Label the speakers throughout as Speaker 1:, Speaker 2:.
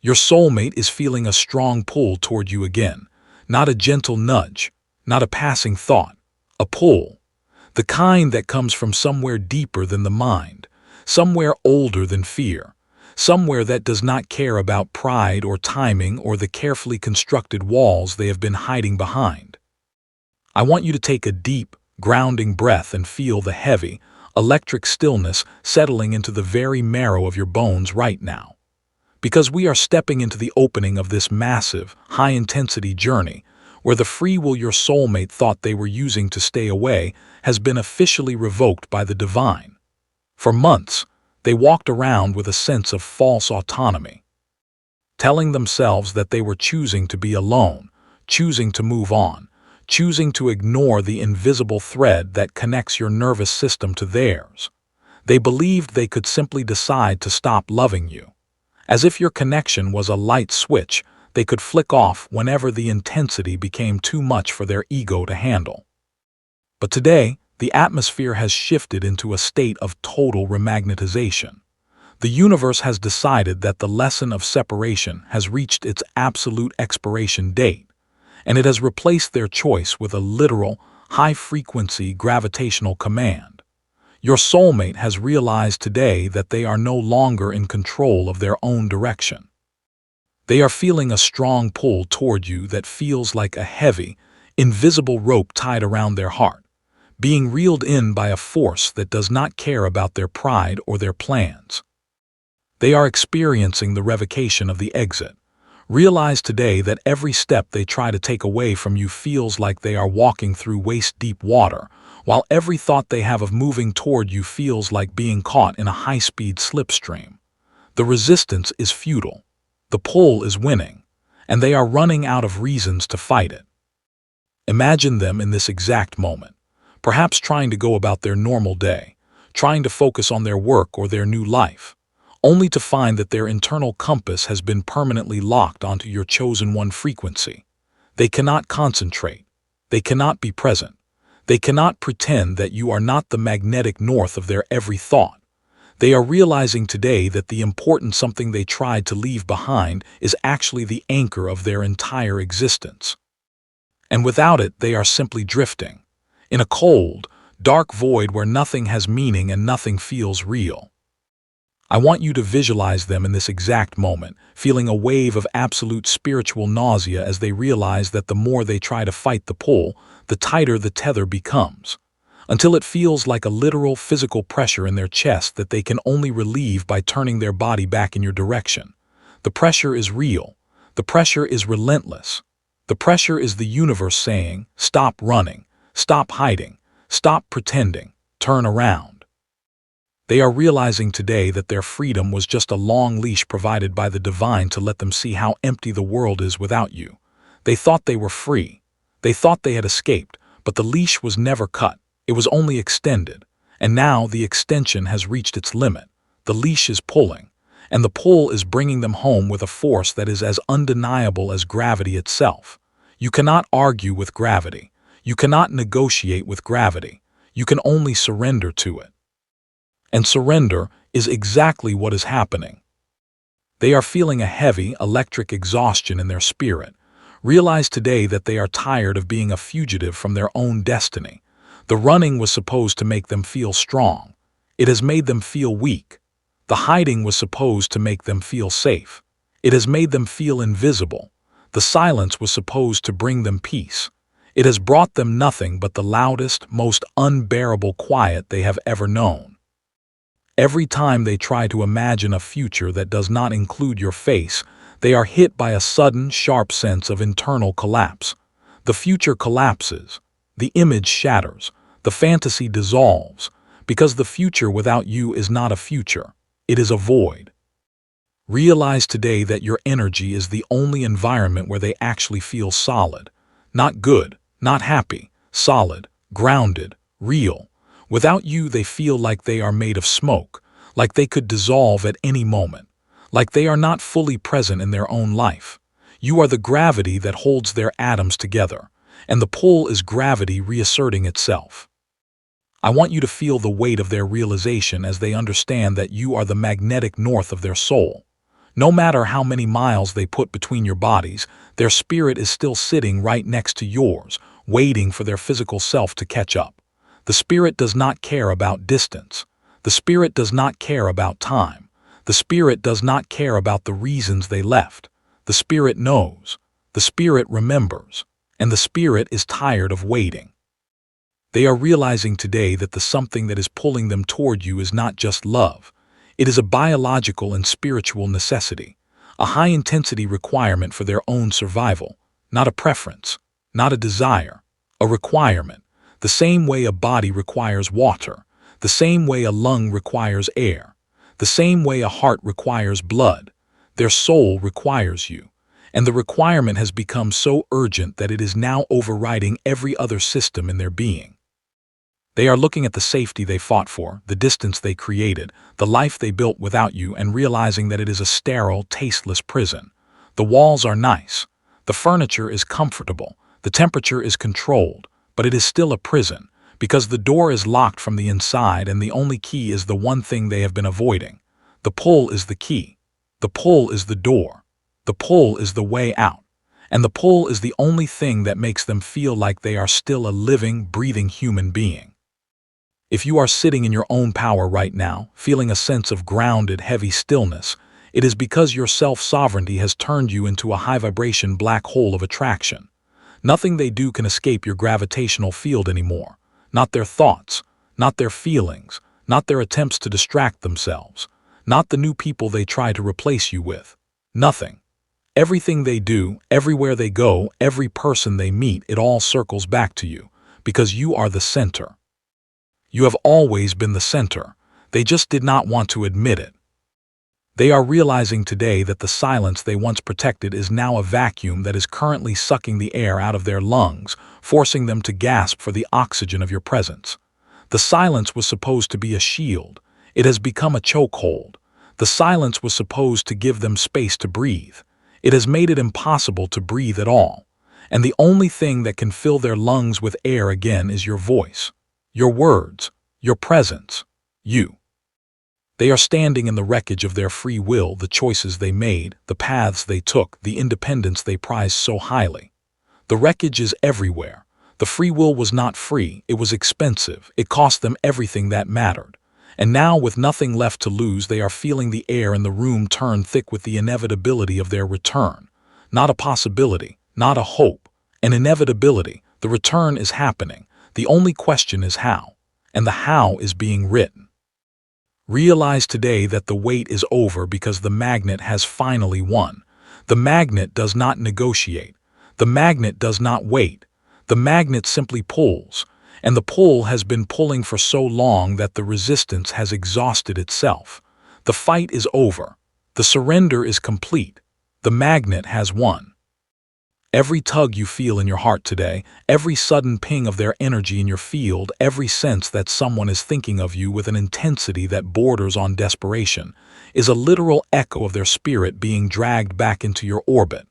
Speaker 1: Your soulmate is feeling a strong pull toward you again, not a gentle nudge, not a passing thought, a pull. The kind that comes from somewhere deeper than the mind, somewhere older than fear, somewhere that does not care about pride or timing or the carefully constructed walls they have been hiding behind. I want you to take a deep, grounding breath and feel the heavy, electric stillness settling into the very marrow of your bones right now. Because we are stepping into the opening of this massive, high-intensity journey, where the free will your soulmate thought they were using to stay away has been officially revoked by the divine. For months, they walked around with a sense of false autonomy, telling themselves that they were choosing to be alone, choosing to move on, choosing to ignore the invisible thread that connects your nervous system to theirs. They believed they could simply decide to stop loving you. As if your connection was a light switch they could flick off whenever the intensity became too much for their ego to handle. But today, the atmosphere has shifted into a state of total remagnetization. The universe has decided that the lesson of separation has reached its absolute expiration date, and it has replaced their choice with a literal, high-frequency gravitational command. Your soulmate has realized today that they are no longer in control of their own direction. They are feeling a strong pull toward you that feels like a heavy, invisible rope tied around their heart, being reeled in by a force that does not care about their pride or their plans. They are experiencing the revocation of the exit. Realize today that every step they try to take away from you feels like they are walking through waist-deep water, while every thought they have of moving toward you feels like being caught in a high-speed slipstream. The resistance is futile. The pull is winning, and they are running out of reasons to fight it. Imagine them in this exact moment, perhaps trying to go about their normal day, trying to focus on their work or their new life, only to find that their internal compass has been permanently locked onto your chosen one frequency. They cannot concentrate. They cannot be present. They cannot pretend that you are not the magnetic north of their every thought. They are realizing today that the important something they tried to leave behind is actually the anchor of their entire existence. And without it, they are simply drifting, in a cold, dark void where nothing has meaning and nothing feels real. I want you to visualize them in this exact moment, feeling a wave of absolute spiritual nausea as they realize that the more they try to fight the pull, the tighter the tether becomes, until it feels like a literal physical pressure in their chest that they can only relieve by turning their body back in your direction. The pressure is real. The pressure is relentless. The pressure is the universe saying, stop running, stop hiding, stop pretending, turn around. They are realizing today that their freedom was just a long leash provided by the divine to let them see how empty the world is without you. They thought they were free. They thought they had escaped, but the leash was never cut. It was only extended, and now the extension has reached its limit. The leash is pulling, and the pull is bringing them home with a force that is as undeniable as gravity itself. You cannot argue with gravity. You cannot negotiate with gravity. You can only surrender to it. And surrender is exactly what is happening. They are feeling a heavy, electric exhaustion in their spirit. Realize today that they are tired of being a fugitive from their own destiny. The running was supposed to make them feel strong. It has made them feel weak. The hiding was supposed to make them feel safe. It has made them feel invisible. The silence was supposed to bring them peace. It has brought them nothing but the loudest, most unbearable quiet they have ever known. Every time they try to imagine a future that does not include your face, they are hit by a sudden, sharp sense of internal collapse. The future collapses. The image shatters. The fantasy dissolves. Because the future without you is not a future. It is a void. Realize today that your energy is the only environment where they actually feel solid. Not good, not happy, solid, grounded, real. Without you, they feel like they are made of smoke, like they could dissolve at any moment, like they are not fully present in their own life. You are the gravity that holds their atoms together, and the pull is gravity reasserting itself. I want you to feel the weight of their realization as they understand that you are the magnetic north of their soul. No matter how many miles they put between your bodies, their spirit is still sitting right next to yours, waiting for their physical self to catch up. The spirit does not care about distance. The spirit does not care about time. The spirit does not care about the reasons they left. The spirit knows. The spirit remembers. And the spirit is tired of waiting. They are realizing today that the something that is pulling them toward you is not just love. It is a biological and spiritual necessity, a high-intensity requirement for their own survival, not a preference, not a desire, a requirement, the same way a body requires water, the same way a lung requires air, the same way a heart requires blood. Their soul requires you, and the requirement has become so urgent that it is now overriding every other system in their being. They are looking at the safety they fought for, the distance they created, the life they built without you, and realizing that it is a sterile, tasteless prison. The walls are nice. The furniture is comfortable. The temperature is controlled. But it is still a prison, because the door is locked from the inside and the only key is the one thing they have been avoiding. The pull is the key. The pull is the door. The pull is the way out. And the pull is the only thing that makes them feel like they are still a living, breathing human being. If you are sitting in your own power right now, feeling a sense of grounded, heavy stillness, it is because your self-sovereignty has turned you into a high-vibration black hole of attraction. Nothing they do can escape your gravitational field anymore. Not their thoughts, not their feelings, not their attempts to distract themselves, not the new people they try to replace you with. Nothing. Everything they do, everywhere they go, every person they meet, it all circles back to you, because you are the center. You have always been the center. They just did not want to admit it. They are realizing today that the silence they once protected is now a vacuum that is currently sucking the air out of their lungs, forcing them to gasp for the oxygen of your presence. The silence was supposed to be a shield. It has become a chokehold. The silence was supposed to give them space to breathe. It has made it impossible to breathe at all. And the only thing that can fill their lungs with air again is your voice. Your words, your presence, you. They are standing in the wreckage of their free will, the choices they made, the paths they took, the independence they prized so highly. The wreckage is everywhere. The free will was not free, it was expensive, it cost them everything that mattered. And now, with nothing left to lose, they are feeling the air in the room turn thick with the inevitability of their return. Not a possibility, not a hope, an inevitability. The return is happening. The only question is how, and the how is being written. Realize today that the wait is over because the magnet has finally won. The magnet does not negotiate. The magnet does not wait. The magnet simply pulls, and the pull has been pulling for so long that the resistance has exhausted itself. The fight is over. The surrender is complete. The magnet has won. Every tug you feel in your heart today, every sudden ping of their energy in your field, every sense that someone is thinking of you with an intensity that borders on desperation, is a literal echo of their spirit being dragged back into your orbit.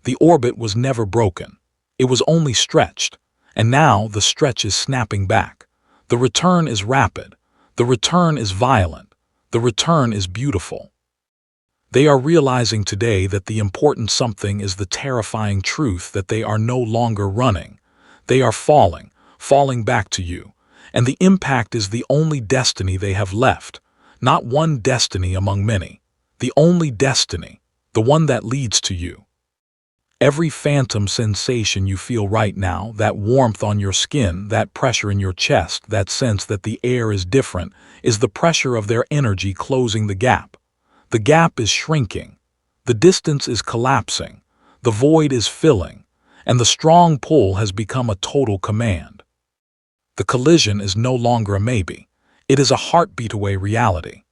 Speaker 1: The orbit was never broken. It was only stretched. And now the stretch is snapping back. The return is rapid. The return is violent. The return is beautiful. They are realizing today that the important something is the terrifying truth that they are no longer running. They are falling back to you. And the impact is the only destiny they have left. Not one destiny among many. The only destiny. The one that leads to you. Every phantom sensation you feel right now, that warmth on your skin, that pressure in your chest, that sense that the air is different, is the pressure of their energy closing the gap. The gap is shrinking. The distance is collapsing. The void is filling. And the strong pull has become a total command. The collision is no longer a maybe. It is a heartbeat-away reality.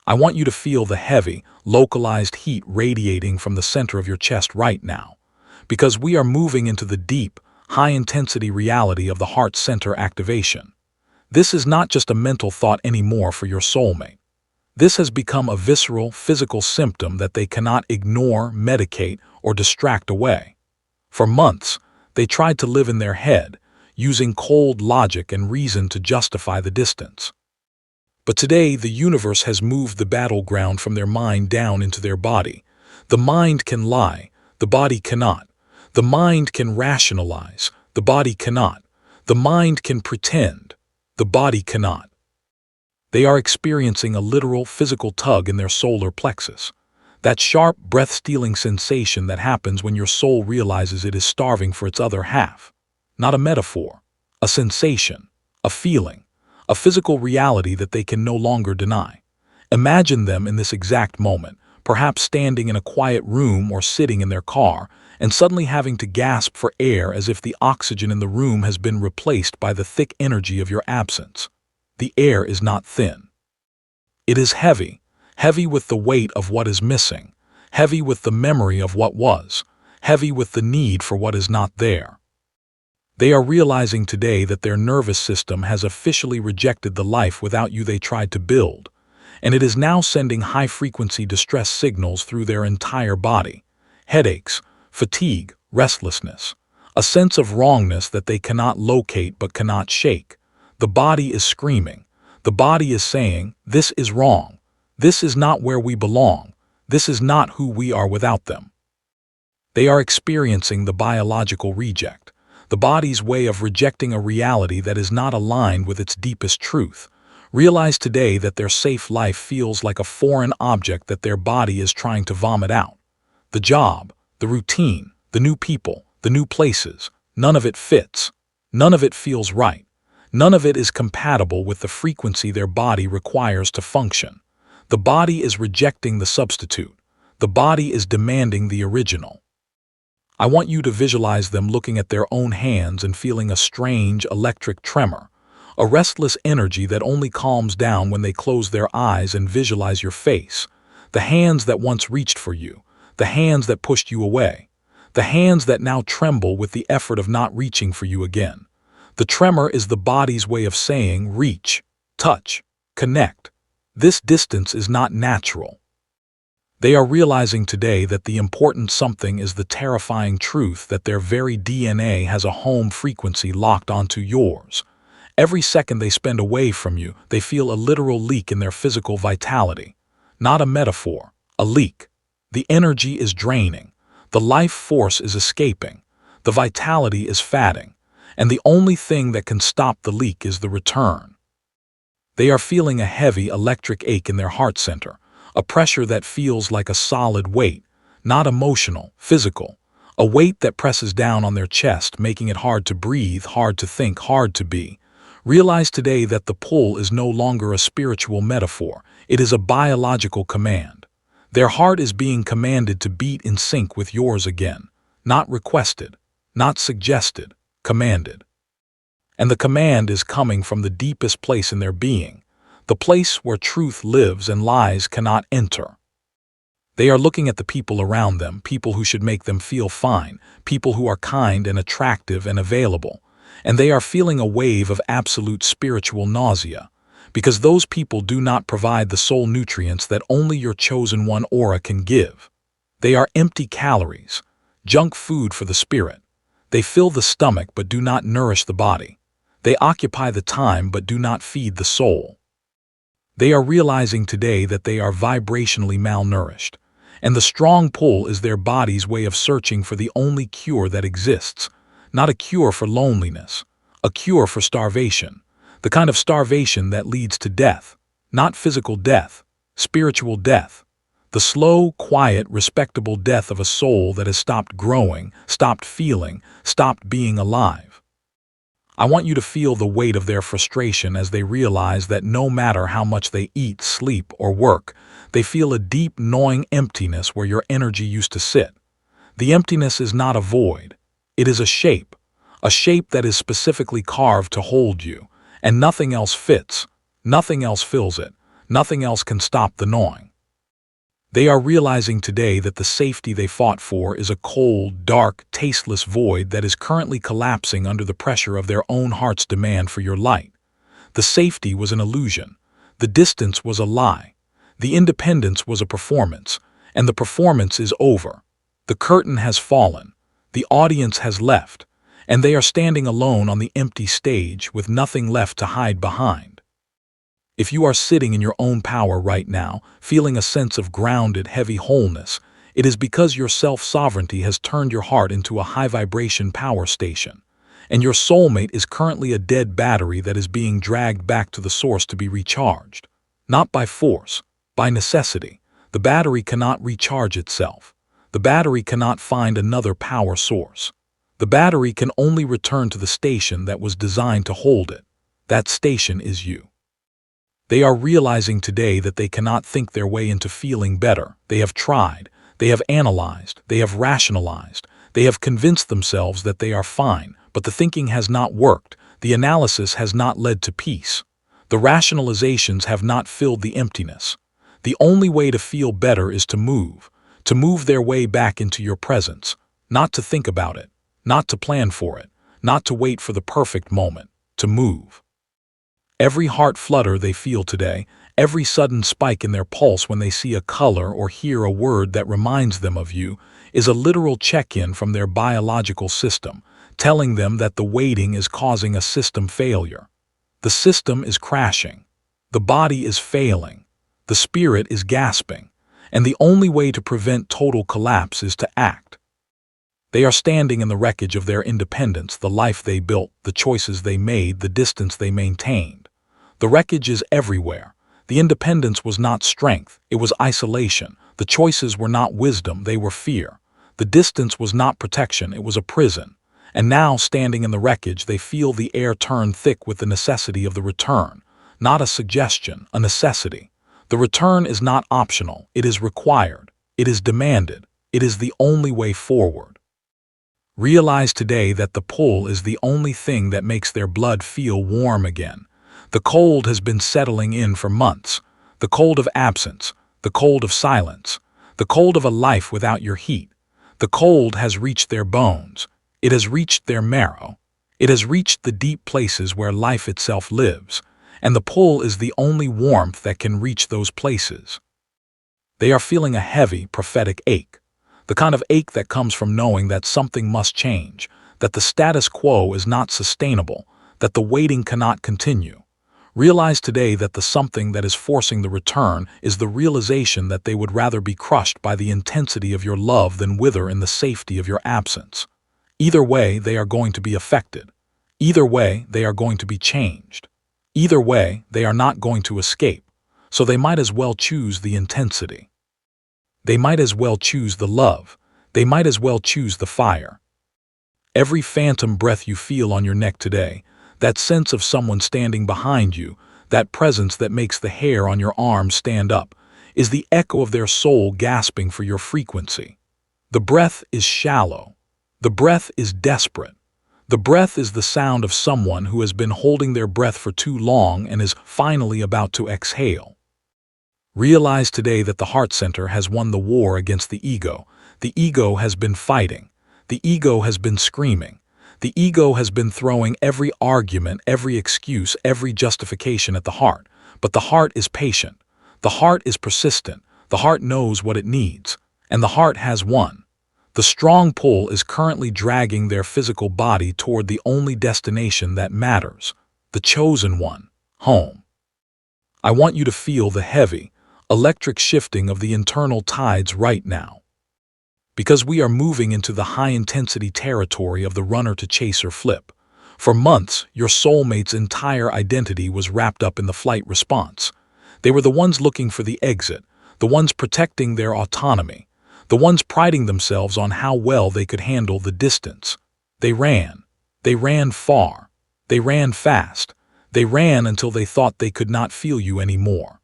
Speaker 1: I want you to feel the heavy, localized heat radiating from the center of your chest right now, because we are moving into the deep, high-intensity reality of the heart center activation. This is not just a mental thought anymore for your soulmate. This has become a visceral, physical symptom that they cannot ignore, medicate, or distract away. For months, they tried to live in their head, using cold logic and reason to justify the distance. But today, the universe has moved the battleground from their mind down into their body. The mind can lie, the body cannot. The mind can rationalize, the body cannot. The mind can pretend, the body cannot. They are experiencing a literal physical tug in their solar plexus. That sharp, breath-stealing sensation that happens when your soul realizes it is starving for its other half. Not a metaphor, a sensation, a feeling, a physical reality that they can no longer deny. Imagine them in this exact moment, perhaps standing in a quiet room or sitting in their car, and suddenly having to gasp for air as if the oxygen in the room has been replaced by the thick energy of your absence. The air is not thin. It is heavy, heavy with the weight of what is missing, heavy with the memory of what was, heavy with the need for what is not there. They are realizing today that their nervous system has officially rejected the life without you they tried to build, and it is now sending high-frequency distress signals through their entire body. Headaches, fatigue, restlessness, a sense of wrongness that they cannot locate but cannot shake. The body is screaming. The body is saying, "This is wrong. This is not where we belong. This is not who we are without them." They are experiencing the biological reject, the body's way of rejecting a reality that is not aligned with its deepest truth. Realize today that their safe life feels like a foreign object that their body is trying to vomit out. The job, the routine, the new people, the new places, none of it fits. None of it feels right. None of it is compatible with the frequency their body requires to function. The body is rejecting the substitute. The body is demanding the original. I want you to visualize them looking at their own hands and feeling a strange electric tremor, a restless energy that only calms down when they close their eyes and visualize your face. The hands that once reached for you, the hands that pushed you away, the hands that now tremble with the effort of not reaching for you again. The tremor is the body's way of saying, reach, touch, connect. This distance is not natural. They are realizing today that the important something is the terrifying truth that their very DNA has a home frequency locked onto yours. Every second they spend away from you, they feel a literal leak in their physical vitality. Not a metaphor, a leak. The energy is draining. The life force is escaping. The vitality is fatting. And the only thing that can stop the leak is the return. They are feeling a heavy electric ache in their heart center, a pressure that feels like a solid weight, not emotional, physical, a weight that presses down on their chest, making it hard to breathe, hard to think, hard to be. Realize today that the pull is no longer a spiritual metaphor, it is a biological command. Their heart is being commanded to beat in sync with yours again, not requested, not suggested, commanded. And the command is coming from the deepest place in their being, the place where truth lives and lies cannot enter. They are looking at the people around them, people who should make them feel fine, people who are kind and attractive and available, and they are feeling a wave of absolute spiritual nausea, because those people do not provide the soul nutrients that only your chosen one aura can give. They are empty calories, junk food for the spirit. They fill the stomach but do not nourish the body. They occupy the time but do not feed the soul. They are realizing today that they are vibrationally malnourished, and the strong pull is their body's way of searching for the only cure that exists, not a cure for loneliness, a cure for starvation, the kind of starvation that leads to death, not physical death, spiritual death. The slow, quiet, respectable death of a soul that has stopped growing, stopped feeling, stopped being alive. I want you to feel the weight of their frustration as they realize that no matter how much they eat, sleep, or work, they feel a deep, gnawing emptiness where your energy used to sit. The emptiness is not a void. It is a shape that is specifically carved to hold you, and nothing else fits, nothing else fills it, nothing else can stop the gnawing. They are realizing today that the safety they fought for is a cold, dark, tasteless void that is currently collapsing under the pressure of their own heart's demand for your light. The safety was an illusion. The distance was a lie. The independence was a performance, and the performance is over. The curtain has fallen. The audience has left, and they are standing alone on the empty stage with nothing left to hide behind. If you are sitting in your own power right now, feeling a sense of grounded, heavy wholeness, it is because your self-sovereignty has turned your heart into a high-vibration power station. And your soulmate is currently a dead battery that is being dragged back to the source to be recharged. Not by force, by necessity. The battery cannot recharge itself. The battery cannot find another power source. The battery can only return to the station that was designed to hold it. That station is you. They are realizing today that they cannot think their way into feeling better. They have tried. They have analyzed. They have rationalized. They have convinced themselves that they are fine, but the thinking has not worked. The analysis has not led to peace. The rationalizations have not filled the emptiness. The only way to feel better is to move their way back into your presence, not to think about it, not to plan for it, not to wait for the perfect moment, to move. Every heart flutter they feel today, every sudden spike in their pulse when they see a color or hear a word that reminds them of you, is a literal check-in from their biological system, telling them that the waiting is causing a system failure. The system is crashing. The body is failing. The spirit is gasping. And the only way to prevent total collapse is to act. They are standing in the wreckage of their independence, the life they built, the choices they made, the distance they maintained. The wreckage is everywhere. The independence was not strength, it was isolation. The choices were not wisdom, they were fear. The distance was not protection, it was a prison. And now, standing in the wreckage, they feel the air turn thick with the necessity of the return. Not a suggestion, a necessity. The return is not optional, it is required. It is demanded. It is the only way forward. Realize today that the pull is the only thing that makes their blood feel warm again. The cold has been settling in for months. The cold of absence, the cold of silence, the cold of a life without your heat. The cold has reached their bones. It has reached their marrow. It has reached the deep places where life itself lives. And the pull is the only warmth that can reach those places. They are feeling a heavy, prophetic ache. The kind of ache that comes from knowing that something must change, that the status quo is not sustainable, that the waiting cannot continue. Realize today that the something that is forcing the return is the realization that they would rather be crushed by the intensity of your love than wither in the safety of your absence. Either way, they are going to be affected. Either way, they are going to be changed. Either way, they are not going to escape, so they might as well choose the intensity. They might as well choose the love. They might as well choose the fire. Every phantom breath you feel on your neck today, that sense of someone standing behind you, that presence that makes the hair on your arms stand up, is the echo of their soul gasping for your frequency. The breath is shallow. The breath is desperate. The breath is the sound of someone who has been holding their breath for too long and is finally about to exhale. Realize today that the heart center has won the war against the ego. The ego has been fighting. The ego has been screaming. The ego has been throwing every argument, every excuse, every justification at the heart. But the heart is patient. The heart is persistent. The heart knows what it needs. And the heart has won. The strong pull is currently dragging their physical body toward the only destination that matters, the chosen one, home. I want you to feel the heavy, electric shifting of the internal tides right now. Because we are moving into the high-intensity territory of the runner-to-chaser flip. For months, your soulmate's entire identity was wrapped up in the flight response. They were the ones looking for the exit, the ones protecting their autonomy, the ones priding themselves on how well they could handle the distance. They ran far, they ran fast, they ran until they thought they could not feel you anymore.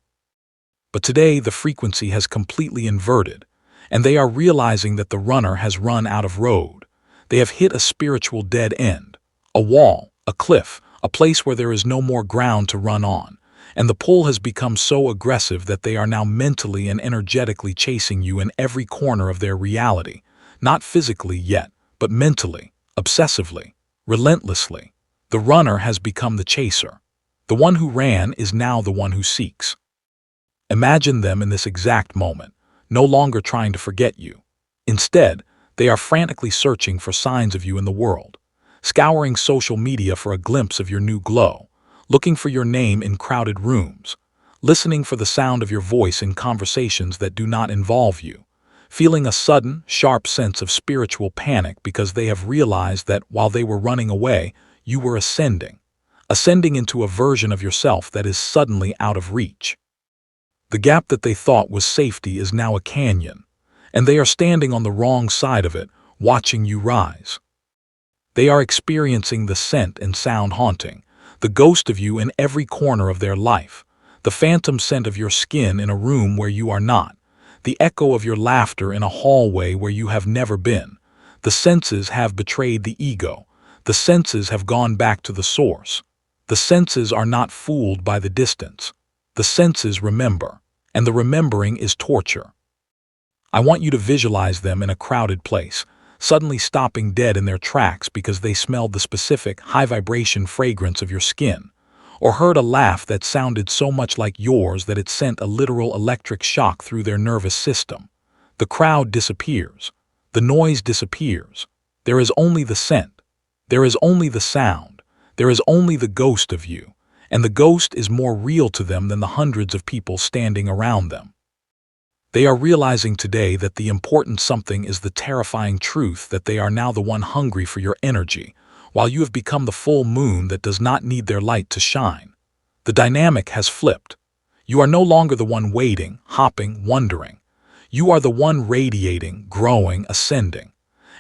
Speaker 1: But today, the frequency has completely inverted, and they are realizing that the runner has run out of road. They have hit a spiritual dead end, a wall, a cliff, a place where there is no more ground to run on. And the pull has become so aggressive that they are now mentally and energetically chasing you in every corner of their reality. Not physically yet, but mentally, obsessively, relentlessly. The runner has become the chaser. The one who ran is now the one who seeks. Imagine them in this exact moment, no longer trying to forget you. Instead, they are frantically searching for signs of you in the world, scouring social media for a glimpse of your new glow, looking for your name in crowded rooms, listening for the sound of your voice in conversations that do not involve you, feeling a sudden, sharp sense of spiritual panic because they have realized that while they were running away, you were ascending into a version of yourself that is suddenly out of reach. The gap that they thought was safety is now a canyon, and they are standing on the wrong side of it, watching you rise. They are experiencing the scent and sound haunting, the ghost of you in every corner of their life, the phantom scent of your skin in a room where you are not, the echo of your laughter in a hallway where you have never been. The senses have betrayed the ego. The senses have gone back to the source. The senses are not fooled by the distance. The senses remember, and the remembering is torture. I want you to visualize them in a crowded place, suddenly stopping dead in their tracks because they smelled the specific, high-vibration fragrance of your skin, or heard a laugh that sounded so much like yours that it sent a literal electric shock through their nervous system. The crowd disappears. The noise disappears. There is only the scent. There is only the sound. There is only the ghost of you, and the ghost is more real to them than the hundreds of people standing around them. They are realizing today that the important something is the terrifying truth that they are now the one hungry for your energy, while you have become the full moon that does not need their light to shine. The dynamic has flipped. You are no longer the one waiting, hopping, wondering. You are the one radiating, growing, ascending.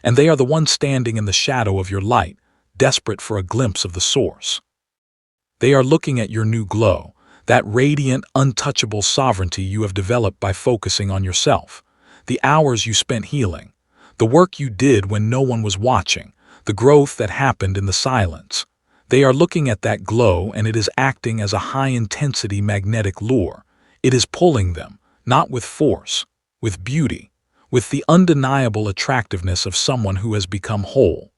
Speaker 1: And they are the one standing in the shadow of your light, desperate for a glimpse of the source. They are looking at your new glow, that radiant, untouchable sovereignty you have developed by focusing on yourself, the hours you spent healing, the work you did when no one was watching, the growth that happened in the silence. They are looking at that glow, and it is acting as a high-intensity magnetic lure. It is pulling them, not with force, with beauty, with the undeniable attractiveness of someone who has become whole.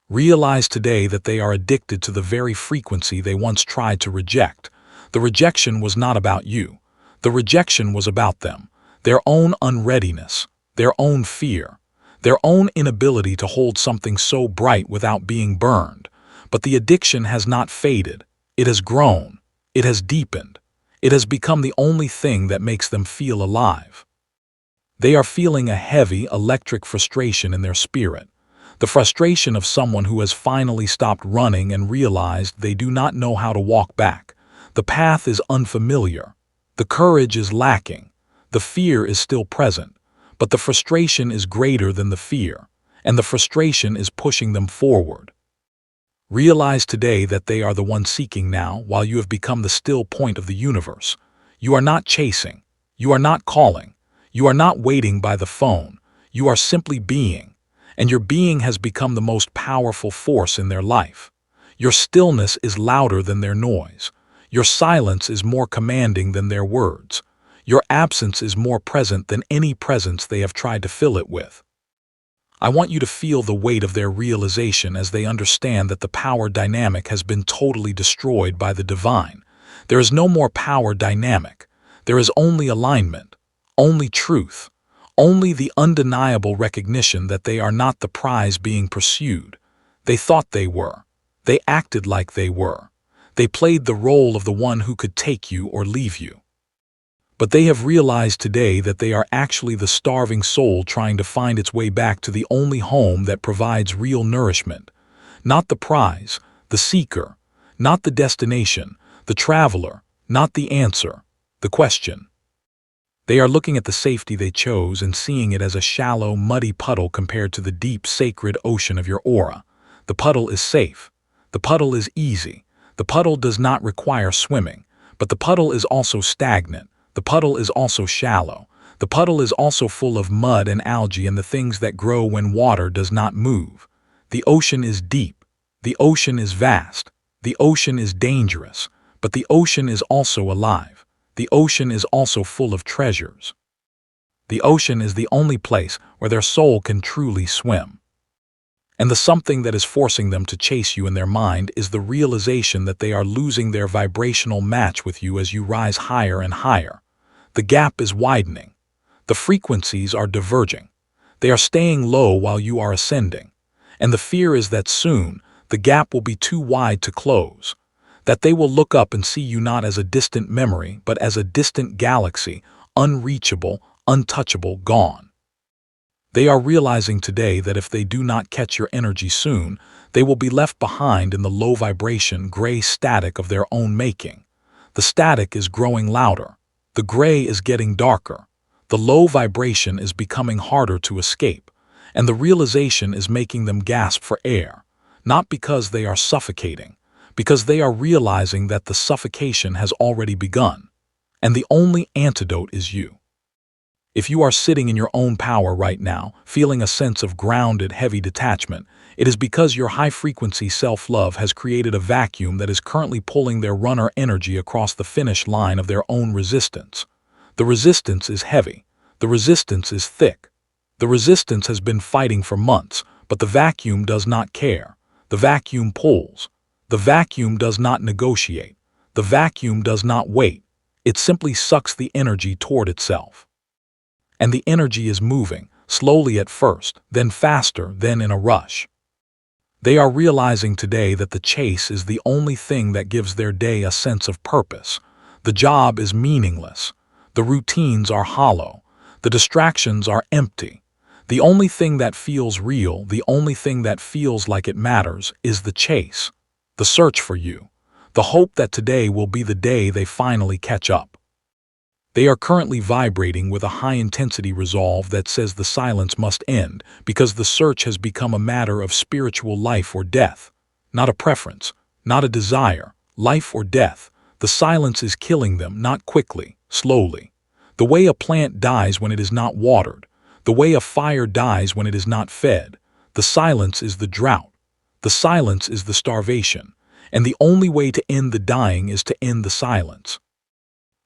Speaker 1: Realize today that they are addicted to the very frequency they once tried to reject. The rejection was not about you. The rejection was about them, their own unreadiness, their own fear, their own inability to hold something so bright without being burned. But the addiction has not faded. It has grown. It has deepened. It has become the only thing that makes them feel alive. They are feeling a heavy, electric frustration in their spirit. The frustration of someone who has finally stopped running and realized they do not know how to walk back. The path is unfamiliar. The courage is lacking. The fear is still present. But the frustration is greater than the fear, and the frustration is pushing them forward. Realize today that they are the one seeking now, while you have become the still point of the universe. You are not chasing. You are not calling. You are not waiting by the phone. You are simply being, and your being has become the most powerful force in their life. Your stillness is louder than their noise. Your silence is more commanding than their words. Your absence is more present than any presence they have tried to fill it with. I want you to feel the weight of their realization as they understand that the power dynamic has been totally destroyed by the divine. There is no more power dynamic. There is only alignment, only truth, only the undeniable recognition that they are not the prize being pursued. They thought they were. They acted like they were. They played the role of the one who could take you or leave you. But they have realized today that they are actually the starving soul trying to find its way back to the only home that provides real nourishment. Not the prize, the seeker, not the destination, the traveler, not the answer, the question. They are looking at the safety they chose and seeing it as a shallow, muddy puddle compared to the deep, sacred ocean of your aura. The puddle is safe. The puddle is easy. The puddle does not require swimming. But the puddle is also stagnant. The puddle is also shallow. The puddle is also full of mud and algae and the things that grow when water does not move. The ocean is deep. The ocean is vast. The ocean is dangerous. But the ocean is also alive. The ocean is also full of treasures. The ocean is the only place where their soul can truly swim. And the something that is forcing them to chase you in their mind is the realization that they are losing their vibrational match with you as you rise higher and higher. The gap is widening. The frequencies are diverging. They are staying low while you are ascending. And the fear is that soon, the gap will be too wide to close. that they will look up and see you not as a distant memory, but as a distant galaxy, unreachable, untouchable, gone. They are realizing today that if they do not catch your energy soon, they will be left behind in the low vibration, gray static of their own making. The static is growing louder. The gray is getting darker. The low vibration is becoming harder to escape, and the realization is making them gasp for air, not because they are suffocating, because they are realizing that the suffocation has already begun, and the only antidote is you. If you are sitting in your own power right now, feeling a sense of grounded, heavy detachment, it is because your high-frequency self-love has created a vacuum that is currently pulling their runner energy across the finish line of their own resistance. The resistance is heavy. The resistance is thick. The resistance has been fighting for months, but the vacuum does not care. The vacuum pulls. The vacuum does not negotiate. The vacuum does not wait. It simply sucks the energy toward itself. And the energy is moving, slowly at first, then faster, then in a rush. They are realizing today that the chase is the only thing that gives their day a sense of purpose. The job is meaningless. The routines are hollow. The distractions are empty. The only thing that feels real, the only thing that feels like it matters, is the chase, the search for you, the hope that today will be the day they finally catch up. They are currently vibrating with a high-intensity resolve that says the silence must end because the search has become a matter of spiritual life or death, not a preference, not a desire, life or death. The silence is killing them, not quickly, slowly. The way a plant dies when it is not watered, the way a fire dies when it is not fed. The silence is the drought. The silence is the starvation. And the only way to end the dying is to end the silence.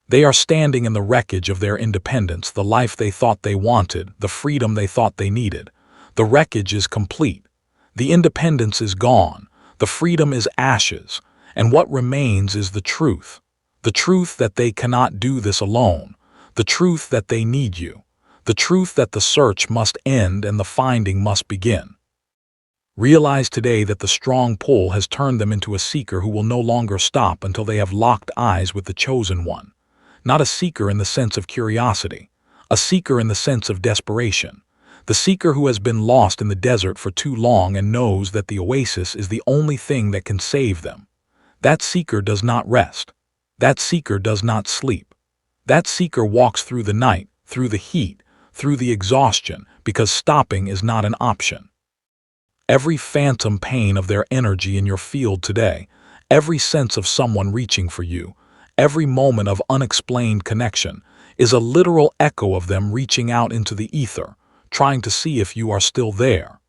Speaker 1: They are standing in the wreckage of their independence, the life they thought they wanted, the freedom they thought they needed. The wreckage is complete. The independence is gone. The freedom is ashes. And what remains is the truth. The truth that they cannot do this alone. The truth that they need you. The truth that the search must end and the finding must begin. Realize today that the strong pull has turned them into a seeker who will no longer stop until they have locked eyes with the chosen one. Not a seeker in the sense of curiosity, a seeker in the sense of desperation. The seeker who has been lost in the desert for too long and knows that the oasis is the only thing that can save them. That seeker does not rest. That seeker does not sleep. That seeker walks through the night, through the heat, through the exhaustion, because stopping is not an option. Every phantom pain of their energy in your field today, every sense of someone reaching for you, every moment of unexplained connection is a literal echo of them reaching out into the ether, trying to see if you are still there.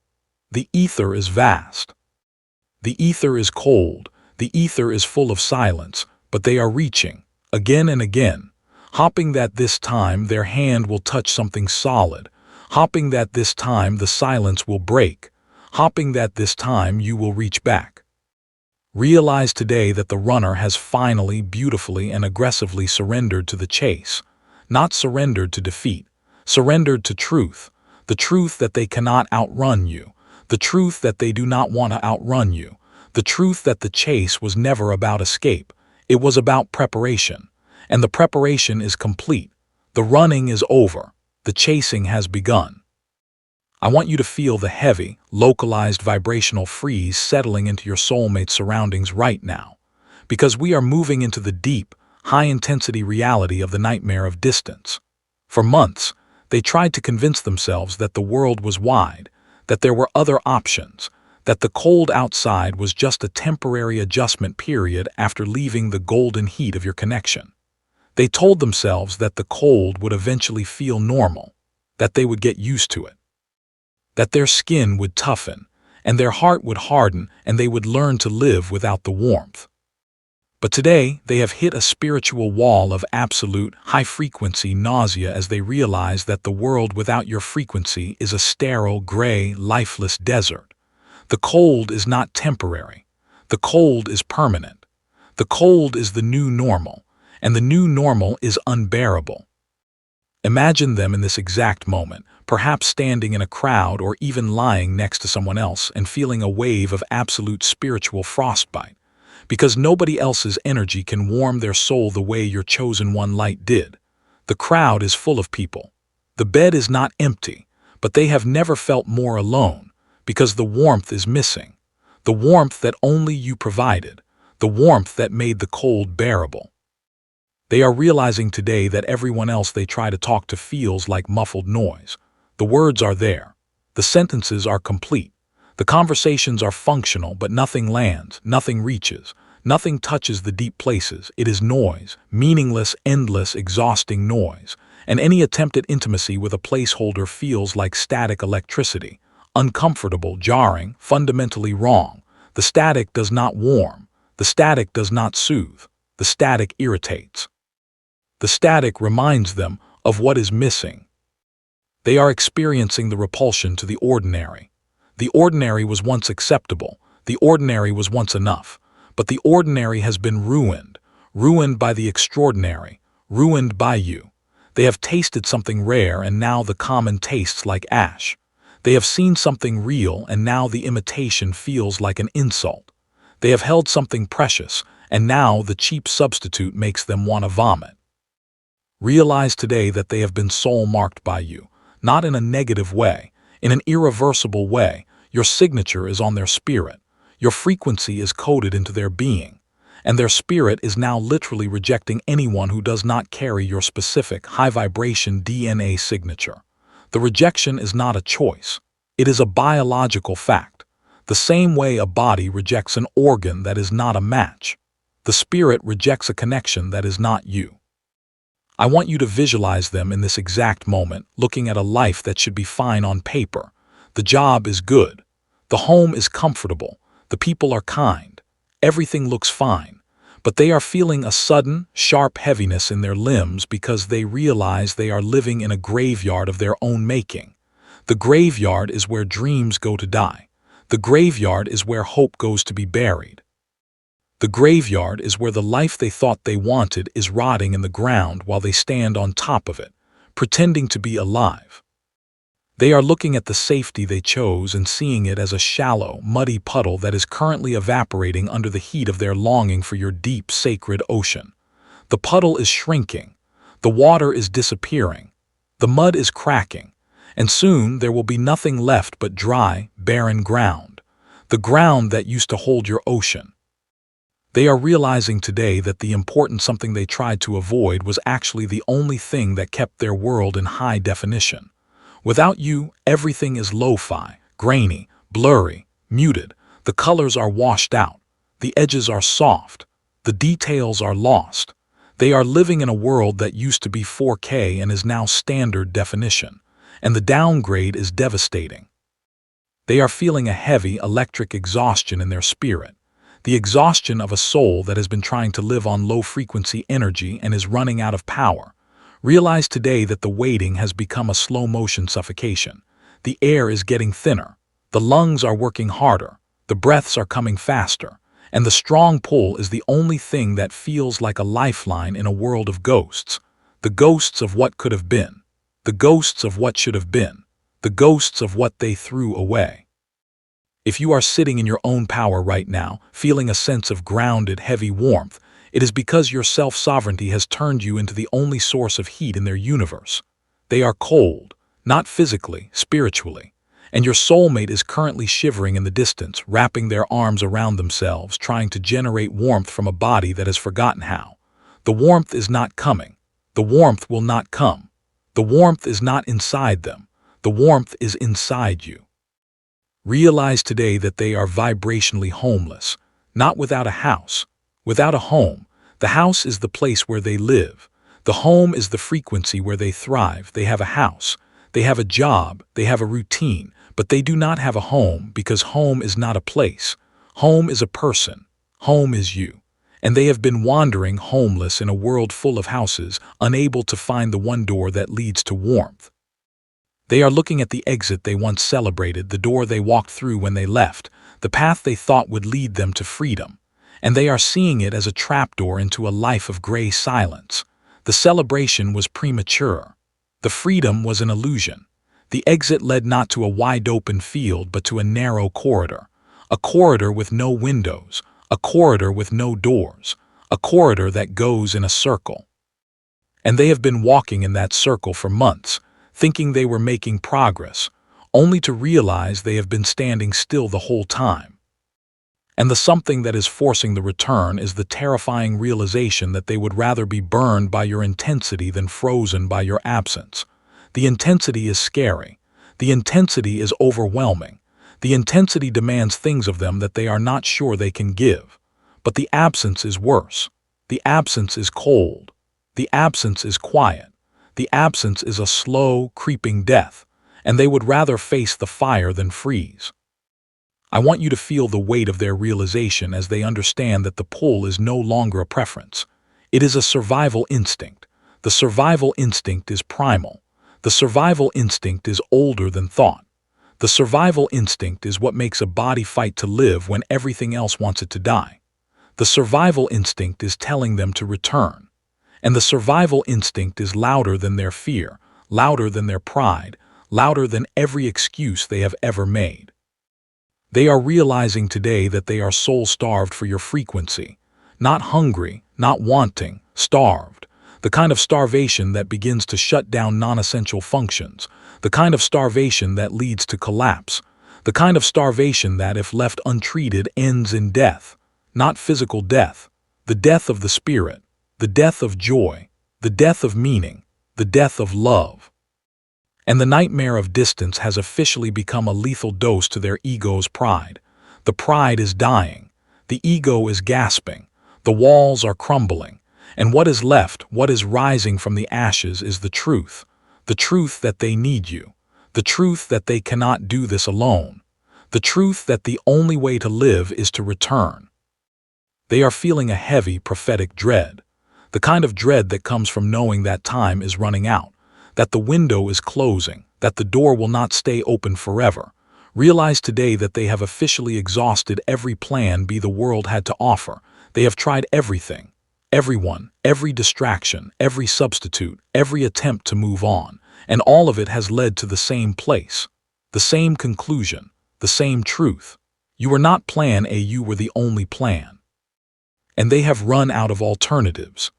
Speaker 1: The ether is vast. The ether is cold. The ether is full of silence, but they are reaching, again and again, hoping that this time their hand will touch something solid, hoping that this time the silence will break, hoping that this time you will reach back. Realize today that the runner has finally, beautifully, and aggressively surrendered to the chase, not surrendered to defeat, surrendered to truth, the truth that they cannot outrun you, the truth that they do not want to outrun you, the truth that the chase was never about escape, it was about preparation, and the preparation is complete, the running is over, the chasing has begun. I want you to feel the heavy, localized vibrational freeze settling into your soulmate surroundings right now, because we are moving into the deep, high-intensity reality of the nightmare of distance. For months, they tried to convince themselves that the world was wide, that there were other options, that the cold outside was just a temporary adjustment period after leaving the golden heat of your connection. They told themselves that the cold would eventually feel normal, that they would get used to it, that their skin would toughen, and their heart would harden, and they would learn to live without the warmth. But today, they have hit a spiritual wall of absolute, high-frequency nausea as they realize that the world without your frequency is a sterile, gray, lifeless desert. The cold is not temporary. The cold is permanent. The cold is the new normal, and the new normal is unbearable. Imagine them in this exact moment, perhaps standing in a crowd or even lying next to someone else and feeling a wave of absolute spiritual frostbite. because nobody else's energy can warm their soul the way your chosen one light did. The crowd is full of people. The bed is not empty, but they have never felt more alone, because the warmth is missing. The warmth that only you provided, the warmth that made the cold bearable. They are realizing today that everyone else they try to talk to feels like muffled noise. The words are there. The sentences are complete. The conversations are functional, but nothing lands, nothing reaches, nothing touches the deep places. It is noise, meaningless, endless, exhausting noise. And any attempt at intimacy with a placeholder feels like static electricity. Uncomfortable, jarring, fundamentally wrong. The static does not warm. The static does not soothe. The static irritates. The static reminds them of what is missing. They are experiencing the repulsion to the ordinary. The ordinary was once acceptable. The ordinary was once enough. But the ordinary has been ruined. Ruined by the extraordinary. Ruined by you. They have tasted something rare, and now the common tastes like ash. They have seen something real, and now the imitation feels like an insult. They have held something precious, and now the cheap substitute makes them want to vomit. Realize today that they have been soul-marked by you, not in a negative way, in an irreversible way. Your signature is on their spirit. Your frequency is coded into their being. And their spirit is now literally rejecting anyone who does not carry your specific high-vibration DNA signature. The rejection is not a choice. It is a biological fact. The same way a body rejects an organ that is not a match. The spirit rejects a connection that is not you. I want you to visualize them in this exact moment, looking at a life that should be fine on paper. The job is good. The home is comfortable. The people are kind. Everything looks fine. But they are feeling a sudden, sharp heaviness in their limbs because they realize they are living in a graveyard of their own making. The graveyard is where dreams go to die. The graveyard is where hope goes to be buried. The graveyard is where the life they thought they wanted is rotting in the ground while they stand on top of it, pretending to be alive. They are looking at the safety they chose and seeing it as a shallow, muddy puddle that is currently evaporating under the heat of their longing for your deep, sacred ocean. The puddle is shrinking. The water is disappearing. The mud is cracking. And soon there will be nothing left but dry, barren ground. The ground that used to hold your ocean. They are realizing today that the important something they tried to avoid was actually the only thing that kept their world in high definition. Without you, everything is lo-fi, grainy, blurry, muted. The colors are washed out. The edges are soft. The details are lost. They are living in a world that used to be 4K and is now standard definition. And the downgrade is devastating. They are feeling a heavy electric exhaustion in their spirit. The exhaustion of a soul that has been trying to live on low-frequency energy and is running out of power. Realize today that the waiting has become a slow-motion suffocation. The air is getting thinner. The lungs are working harder. The breaths are coming faster. And the strong pull is the only thing that feels like a lifeline in a world of ghosts. The ghosts of what could have been. The ghosts of what should have been. The ghosts of what they threw away. If you are sitting in your own power right now, feeling a sense of grounded, heavy warmth, it is because your self-sovereignty has turned you into the only source of heat in their universe. They are cold, not physically, spiritually. And your soulmate is currently shivering in the distance, wrapping their arms around themselves, trying to generate warmth from a body that has forgotten how. The warmth is not coming. The warmth will not come. The warmth is not inside them. The warmth is inside you. Realize today that they are vibrationally homeless, not without a house. Without a home, the house is the place where they live. The home is the frequency where they thrive. They have a house. They have a job. They have a routine. But they do not have a home because home is not a place. Home is a person. Home is you. And they have been wandering homeless in a world full of houses, unable to find the one door that leads to warmth. They are looking at the exit they once celebrated, the door they walked through when they left, the path they thought would lead them to freedom. And they are seeing it as a trapdoor into a life of gray silence. The celebration was premature. The freedom was an illusion. The exit led not to a wide-open field but to a narrow corridor. A corridor with no windows, a corridor with no doors, a corridor that goes in a circle. And they have been walking in that circle for months, thinking they were making progress, only to realize they have been standing still the whole time. And the something that is forcing the return is the terrifying realization that they would rather be burned by your intensity than frozen by your absence. The intensity is scary. The intensity is overwhelming. The intensity demands things of them that they are not sure they can give. But the absence is worse. The absence is cold. The absence is quiet. The absence is a slow, creeping death, and they would rather face the fire than freeze. I want you to feel the weight of their realization as they understand that the pull is no longer a preference. It is a survival instinct. The survival instinct is primal. The survival instinct is older than thought. The survival instinct is what makes a body fight to live when everything else wants it to die. The survival instinct is telling them to return. And the survival instinct is louder than their fear, louder than their pride, louder than every excuse they have ever made. They are realizing today that they are soul-starved for your frequency. Not hungry, not wanting, starved. The kind of starvation that begins to shut down non-essential functions. The kind of starvation that leads to collapse. The kind of starvation that, if left untreated, ends in death. Not physical death. The death of the spirit. The death of joy. The death of meaning. The death of love. And the nightmare of distance has officially become a lethal dose to their ego's pride. The pride is dying. The ego is gasping. The walls are crumbling. And what is left, what is rising from the ashes is the truth. The truth that they need you. The truth that they cannot do this alone. The truth that the only way to live is to return. They are feeling a heavy, prophetic dread. The kind of dread that comes from knowing that time is running out. That the window is closing, that the door will not stay open forever. Realize today that they have officially exhausted every plan B the world had to offer. They have tried everything. Everyone, every distraction, every substitute, every attempt to move on. And all of it has led to the same place. The same conclusion. The same truth. You were not plan A, you were the only plan. And they have run out of alternatives.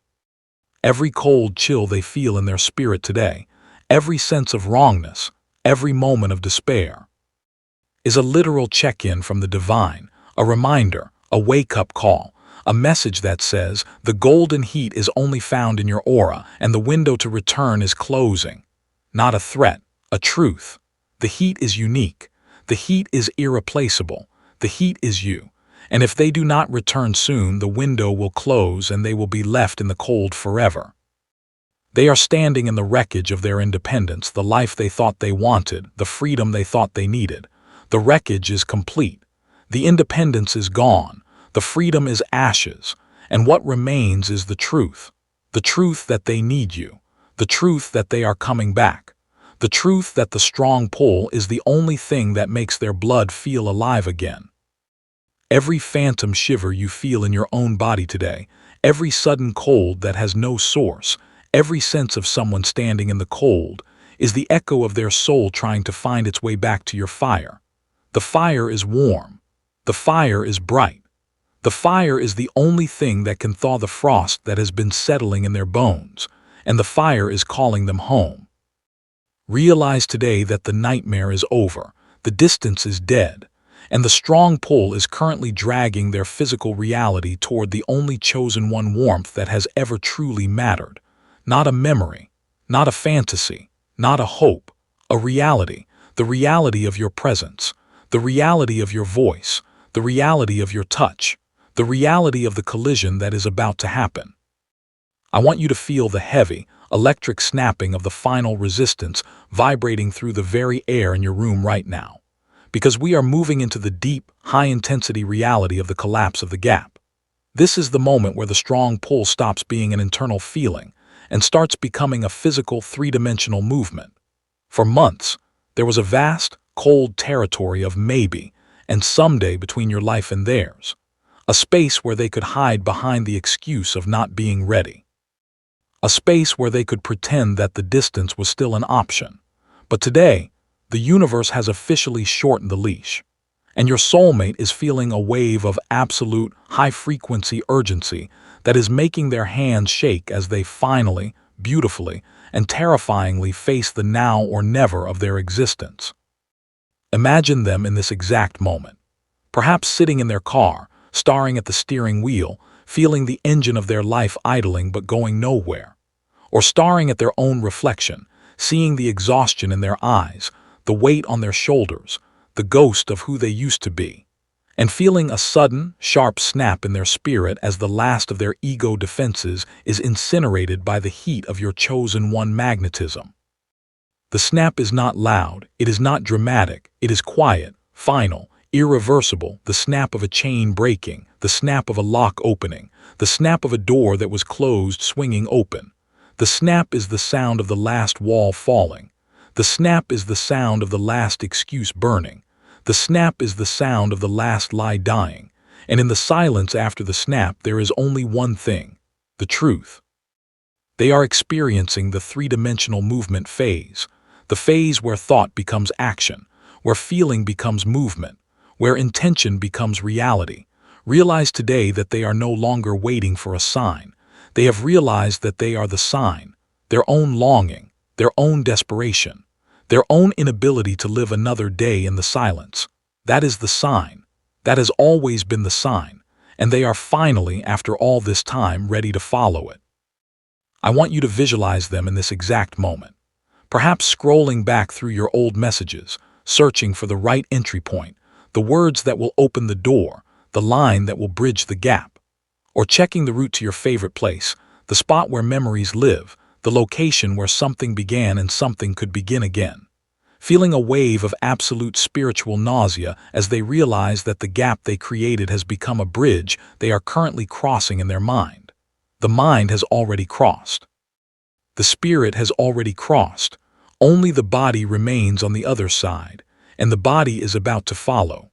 Speaker 1: Every cold chill they feel in their spirit today, every sense of wrongness, every moment of despair, is a literal check-in from the divine, a reminder, a wake-up call, a message that says the golden heat is only found in your aura and the window to return is closing. Not a threat, a truth. The heat is unique. The heat is irreplaceable. The heat is you. And if they do not return soon, the window will close and they will be left in the cold forever. They are standing in the wreckage of their independence, the life they thought they wanted, the freedom they thought they needed. The wreckage is complete. The independence is gone. The freedom is ashes. And what remains is the truth. The truth that they need you. The truth that they are coming back. The truth that the strong pull is the only thing that makes their blood feel alive again. Every phantom shiver you feel in your own body today, every sudden cold that has no source, every sense of someone standing in the cold, is the echo of their soul trying to find its way back to your fire. The fire is warm. The fire is bright. The fire is the only thing that can thaw the frost that has been settling in their bones, and the fire is calling them home. Realize today that the nightmare is over, the distance is dead, and the strong pull is currently dragging their physical reality toward the only chosen one warmth that has ever truly mattered. Not a memory, not a fantasy, not a hope, a reality, the reality of your presence, the reality of your voice, the reality of your touch, the reality of the collision that is about to happen. I want you to feel the heavy, electric snapping of the final resistance vibrating through the very air in your room right now. Because we are moving into the deep, high-intensity reality of the collapse of the gap. This is the moment where the strong pull stops being an internal feeling and starts becoming a physical, three-dimensional movement. For months, there was a vast, cold territory of maybe and someday between your life and theirs, a space where they could hide behind the excuse of not being ready. A space where they could pretend that the distance was still an option. But today, the universe has officially shortened the leash. and your soulmate is feeling a wave of absolute high-frequency urgency that is making their hands shake as they finally, beautifully, and terrifyingly face the now or never of their existence. Imagine them in this exact moment, perhaps sitting in their car, staring at the steering wheel, feeling the engine of their life idling but going nowhere, or staring at their own reflection, seeing the exhaustion in their eyes, the weight on their shoulders, the ghost of who they used to be, and feeling a sudden, sharp snap in their spirit as the last of their ego defenses is incinerated by the heat of your chosen one magnetism. The snap is not loud, it is not dramatic, it is quiet, final, irreversible, the snap of a chain breaking, the snap of a lock opening, the snap of a door that was closed swinging open. The snap is the sound of the last wall falling. The snap is the sound of the last excuse burning. The snap is the sound of the last lie dying. And in the silence after the snap, there is only one thing: the truth. They are experiencing the three-dimensional movement phase, the phase where thought becomes action, where feeling becomes movement, where intention becomes reality. Realize today that they are no longer waiting for a sign. They have realized that they are the sign, their own longing, their own desperation, their own inability to live another day in the silence. That is the sign. That has always been the sign, and they are finally, after all this time, ready to follow it. I want you to visualize them in this exact moment, perhaps scrolling back through your old messages, searching for the right entry point, the words that will open the door, the line that will bridge the gap, or checking the route to your favorite place, the spot where memories live, the location where something began and something could begin again. Feeling a wave of absolute spiritual nausea as they realize that the gap they created has become a bridge they are currently crossing in their mind. The mind has already crossed. The spirit has already crossed. Only the body remains on the other side, and the body is about to follow.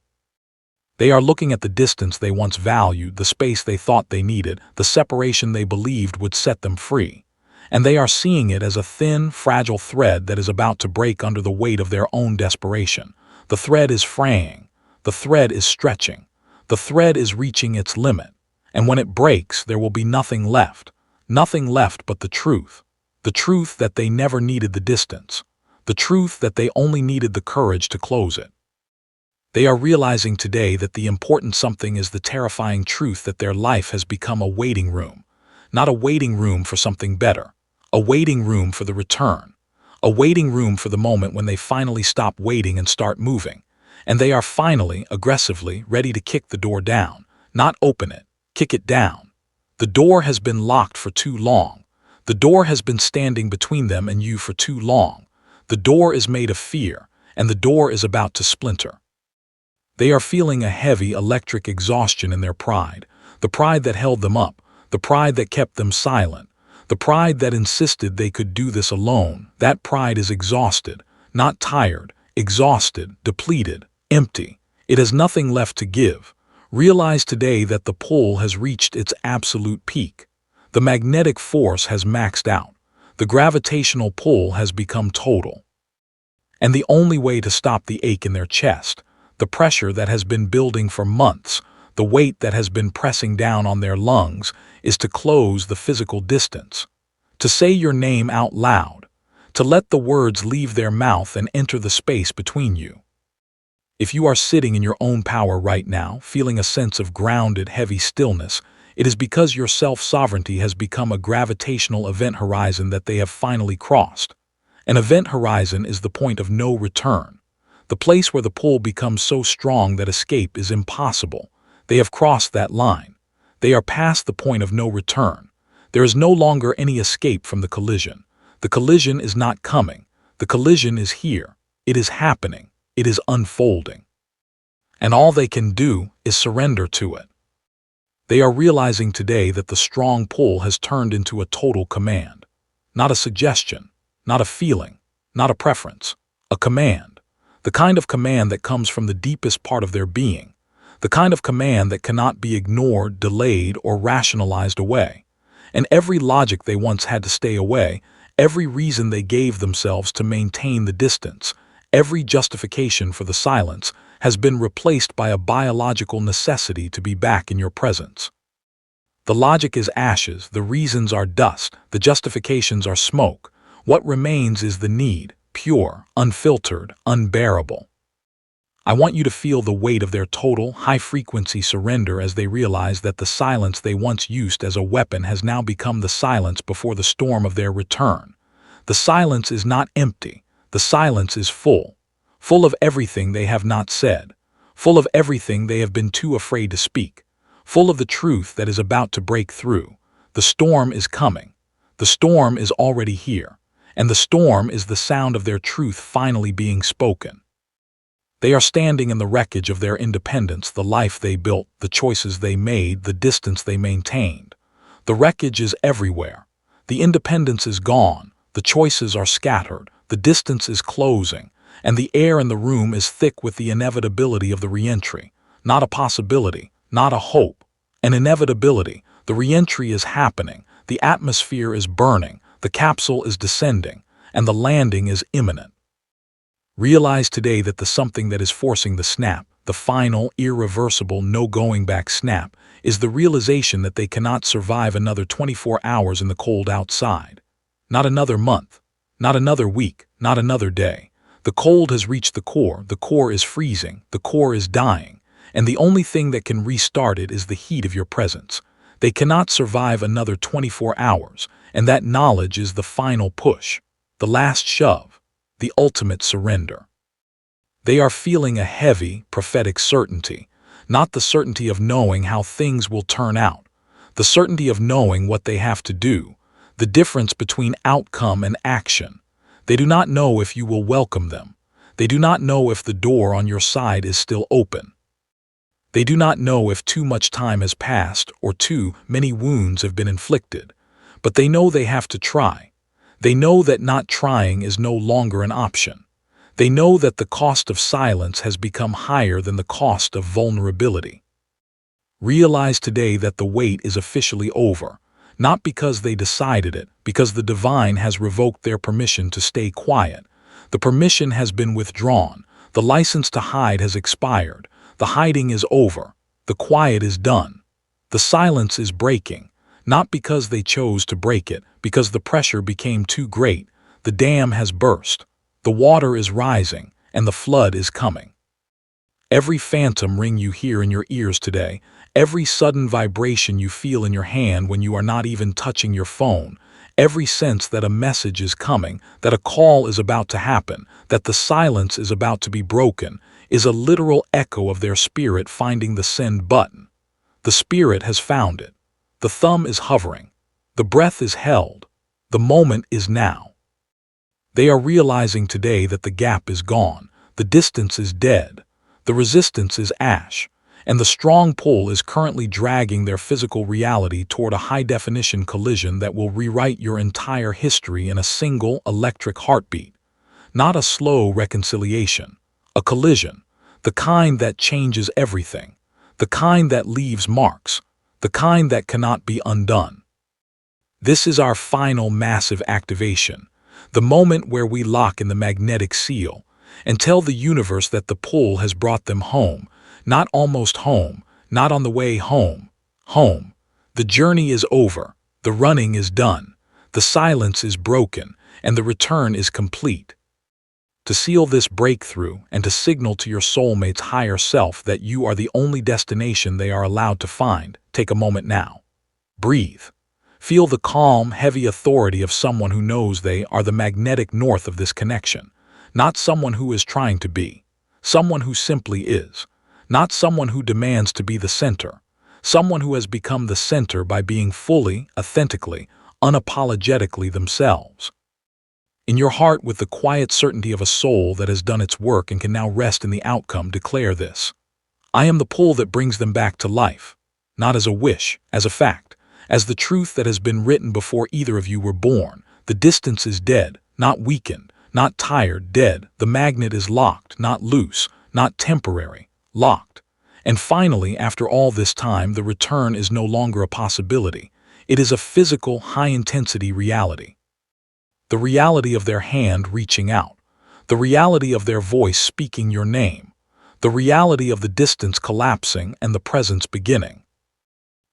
Speaker 1: They are looking at the distance they once valued, the space they thought they needed, the separation they believed would set them free. And they are seeing it as a thin, fragile thread that is about to break under the weight of their own desperation. The thread is fraying. The thread is stretching. The thread is reaching its limit. And when it breaks, there will be nothing left but the truth that they never needed the distance, the truth that they only needed the courage to close it. They are realizing today that the important something is the terrifying truth that their life has become a waiting room, not a waiting room for something better, a waiting room for the return, a waiting room for the moment when they finally stop waiting and start moving, and they are finally, aggressively, ready to kick the door down, not open it, kick it down. The door has been locked for too long. The door has been standing between them and you for too long. The door is made of fear, and the door is about to splinter. They are feeling a heavy electric exhaustion in their pride, the pride that held them up, the pride that kept them silent, the pride that insisted they could do this alone. That pride is exhausted, not tired, exhausted, depleted, empty. It has nothing left to give. Realize today that the pull has reached its absolute peak. The magnetic force has maxed out. The gravitational pull has become total. And the only way to stop the ache in their chest, the pressure that has been building for months, the weight that has been pressing down on their lungs, is to close the physical distance, to say your name out loud, to let the words leave their mouth and enter the space between you. If you are sitting in your own power right now, feeling a sense of grounded, heavy stillness, it is because your self-sovereignty has become a gravitational event horizon that they have finally crossed. An event horizon is the point of no return, the place where the pull becomes so strong that escape is impossible. They have crossed that line. They are past the point of no return. There is no longer any escape from the collision. The collision is not coming. The collision is here. It is happening. It is unfolding. And all they can do is surrender to it. They are realizing today that the strong pull has turned into a total command. Not a suggestion, not a feeling, not a preference, a command. The kind of command that comes from the deepest part of their being. The kind of command that cannot be ignored, delayed, or rationalized away. And every logic they once had to stay away, every reason they gave themselves to maintain the distance, every justification for the silence, has been replaced by a biological necessity to be back in your presence. The logic is ashes, the reasons are dust, the justifications are smoke. What remains is the need, pure, unfiltered, unbearable. I want you to feel the weight of their total, high-frequency surrender as they realize that the silence they once used as a weapon has now become the silence before the storm of their return. The silence is not empty. The silence is full. Full of everything they have not said. Full of everything they have been too afraid to speak. Full of the truth that is about to break through. The storm is coming. The storm is already here. And the storm is the sound of their truth finally being spoken. They are standing in the wreckage of their independence, the life they built, the choices they made, the distance they maintained. The wreckage is everywhere. The independence is gone. The choices are scattered. The distance is closing. And the air in the room is thick with the inevitability of the reentry. Not a possibility, not a hope. An inevitability. The reentry is happening. The atmosphere is burning. The capsule is descending. And the landing is imminent. Realize today that the something that is forcing the snap, the final, irreversible, no-going-back snap, is the realization that they cannot survive another 24 hours in the cold outside. Not another month, not another week, not another day. The cold has reached the core is freezing, the core is dying, and the only thing that can restart it is the heat of your presence. They cannot survive another 24 hours, and that knowledge is the final push, the last shove. The ultimate surrender. They are feeling a heavy, prophetic certainty, not the certainty of knowing how things will turn out, the certainty of knowing what they have to do, the difference between outcome and action. They do not know if you will welcome them. They do not know if the door on your side is still open. They do not know if too much time has passed or too many wounds have been inflicted, but they know they have to try. They know that not trying is no longer an option. They know that the cost of silence has become higher than the cost of vulnerability. Realize today that the wait is officially over, not because they decided it, because the divine has revoked their permission to stay quiet. The permission has been withdrawn. The license to hide has expired. The hiding is over. The quiet is done. The silence is breaking. Not because they chose to break it, because the pressure became too great. The dam has burst. The water is rising, and the flood is coming. Every phantom ring you hear in your ears today, every sudden vibration you feel in your hand when you are not even touching your phone, every sense that a message is coming, that a call is about to happen, that the silence is about to be broken, is a literal echo of their spirit finding the send button. The spirit has found it. The thumb is hovering. The breath is held. The moment is now. They are realizing today that the gap is gone, the distance is dead, the resistance is ash, and the strong pull is currently dragging their physical reality toward a high-definition collision that will rewrite your entire history in a single electric heartbeat. Not a slow reconciliation, a collision, the kind that changes everything, the kind that leaves marks, the kind that cannot be undone. This is our final massive activation, the moment where we lock in the magnetic seal and tell the universe that the pull has brought them home, not almost home, not on the way home, home. The journey is over, the running is done, the silence is broken, and the return is complete. To seal this breakthrough and to signal to your soulmate's higher self that you are the only destination they are allowed to find, take a moment now. Breathe. Feel the calm, heavy authority of someone who knows they are the magnetic north of this connection. Not someone who is trying to be. Someone who simply is. Not someone who demands to be the center. Someone who has become the center by being fully, authentically, unapologetically themselves. In your heart, with the quiet certainty of a soul that has done its work and can now rest in the outcome, declare this. I am the pull that brings them back to life. Not as a wish, as a fact. As the truth that has been written before either of you were born. The distance is dead, not weakened, not tired, dead. The magnet is locked, not loose, not temporary, locked. And finally, after all this time, the return is no longer a possibility. It is a physical, high-intensity reality. The reality of their hand reaching out. The reality of their voice speaking your name. the reality of the distance collapsing and the presence beginning.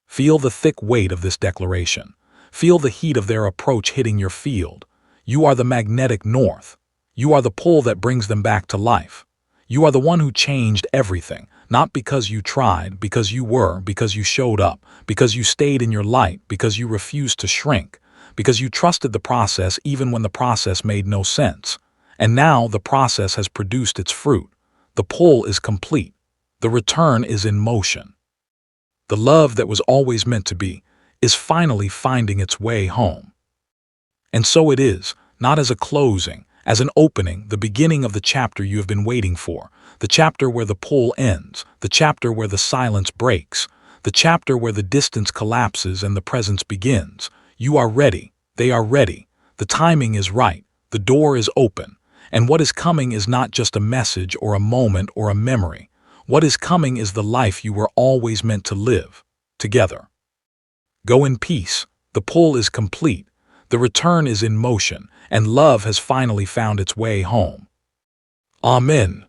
Speaker 1: Feel the thick weight of this declaration. Feel the heat of their approach hitting your field. You are the magnetic north. You are the pull that brings them back to life. You are the one who changed everything, not because you tried, because you showed up, because you stayed in your light, because you refused to shrink, because you trusted the process even when the process made no sense. And now the process has produced its fruit. The pull is complete. The return is in motion. The love that was always meant to be is finally finding its way home. And so it is, not as a closing, as an opening, the beginning of the chapter you have been waiting for, the chapter where the pull ends, the chapter where the silence breaks, the chapter where the distance collapses and the presence begins. You are ready. They are ready. The timing is right. The door is open. And what is coming is not just a message or a moment or a memory. What is coming is the life you were always meant to live, together. Go in peace. The pull is complete. The return is in motion, and love has finally found its way home. Amen.